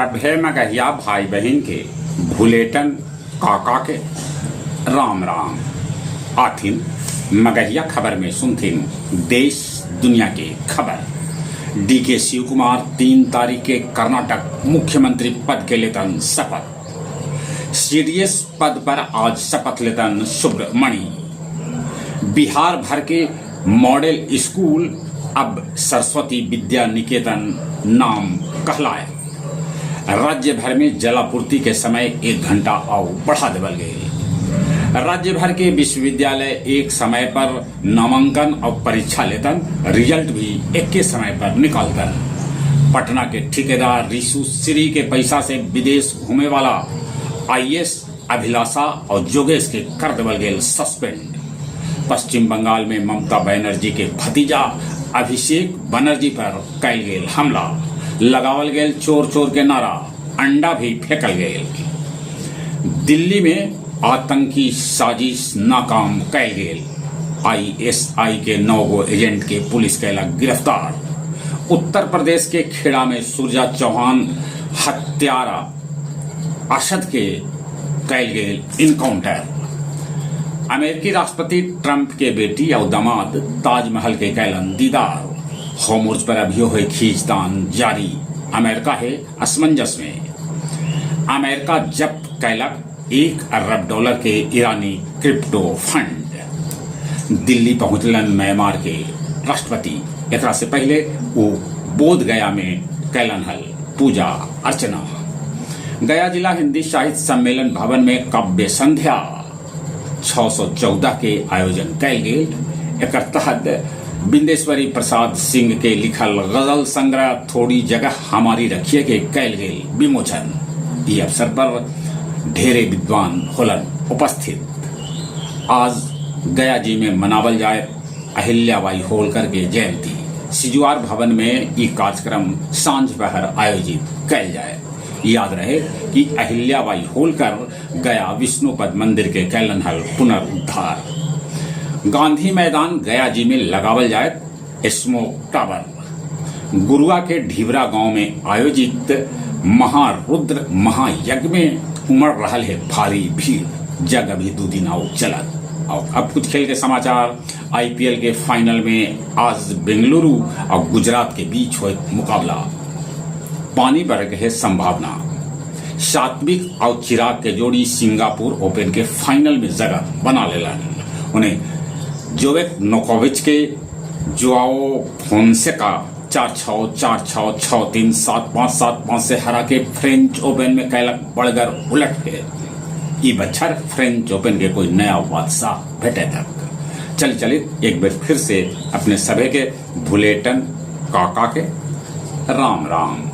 सभे मगहिया भाई बहन के भुलेटन काका के राम राम। आथिन मगहिया खबर में सुनथिन देश दुनिया के खबर। डीके शिव कुमार 3 तारीख के कर्नाटक मुख्यमंत्री पद के लेतन शपथ। सीडीएस पद पर आज शपथ लेतन सुब्रमणी। बिहार भर के मॉडल स्कूल अब सरस्वती विद्या निकेतन नाम कहलाए। राज्य भर में जलापूर्ति के समय 1 घंटा और बढ़ा देवल गए। राज्य भर के विश्वविद्यालय एक समय पर नामांकन और परीक्षा लेतन, रिजल्ट भी एक के समय पर निकालतन। पटना के ठेकेदार रिशु श्री के पैसा से विदेश घूमे वाला आईएएस अभिलाषा और जोगेश के कर देवल गए सस्पेंड। पश्चिम बंगाल में ममता बनर्जी के भतीजा अभिषेक बनर्जी पर कैल गेल हमला, लगावल गेल चोर चोर के नारा, अंडा भी फेंकल गेल। दिल्ली में आतंकी साजिश नाकाम कैल गेल। आईएसआई के 9 गो एजेंट के पुलिस कैलक गिरफ्तार। उत्तर प्रदेश के खेड़ा में सूरजा चौहान हत्यारा अरशद के कैल गेल इनकाउंटर। अमेरिकी राष्ट्रपति ट्रंप के बेटी और दामाद ताजमहल के कैलन दीदार। होर्मुज पर अभी हुए खींचतान जारी, अमेरिका है असमंजस में। अमेरिका जब्त कैलक $1 अरब के ईरानी क्रिप्टो फंड। दिल्ली पहुंचलन म्यांमार के राष्ट्रपति। एकरा से पहले वो बोध गया में कैलन हल पूजा अर्चना। गया जिला हिंदी साहित्य सम्मेलन भवन में काव्य संध्या 614 के आयोजन कैल गेल। एकर तहत बिंदेश्वरी प्रसाद सिंह के लिखल गजल संग्रह थोड़ी जगह हमारी रखिए के कैल गेल विमोचन। इस अवसर पर ढेरे विद्वान होलन उपस्थित। आज गया जी में मनावल जाए अहिल्याबाई होलकर के जयंती। सिजुआर भवन में ये कार्यक्रम सांझ पहर आयोजित कैल जाए। याद रहे कि अहिल्याबाई होलकर गया विष्णुपद मंदिर के कैलन हल पुनरुद्धार। गांधी मैदान गया जी में लगावल जाए स्मोक टावर। गुरुआ के ढीवरा गांव में आयोजित महारुद्र महायज्ञ में उमड़ रहा है भारी भीड़। जग अभी 2 दिन और चलत। और अब कुछ खेल के समाचार। आईपीएल के फाइनल में आज बेंगलुरु और गुजरात के बीच हुए मुकाबला। पानी बढ़ है संभावना। सात्विक और चिराग के जोड़ी सिंगापुर ओपन के फाइनल में जगह बना लेलन। उन्हें जोवेक नोकोविच के जोआओ फोन्सेका 4-6, 4-6, 6-3, 7-5, 7-5 से हरा के फ्रेंच ओपन में कैलक बड़गर उलट के। ये बच्छर फ्रेंच ओपन के कोई नया बादशाह भेटे तक। चल एक बार फिर से अपने सभी के भुलेटन काका के राम राम।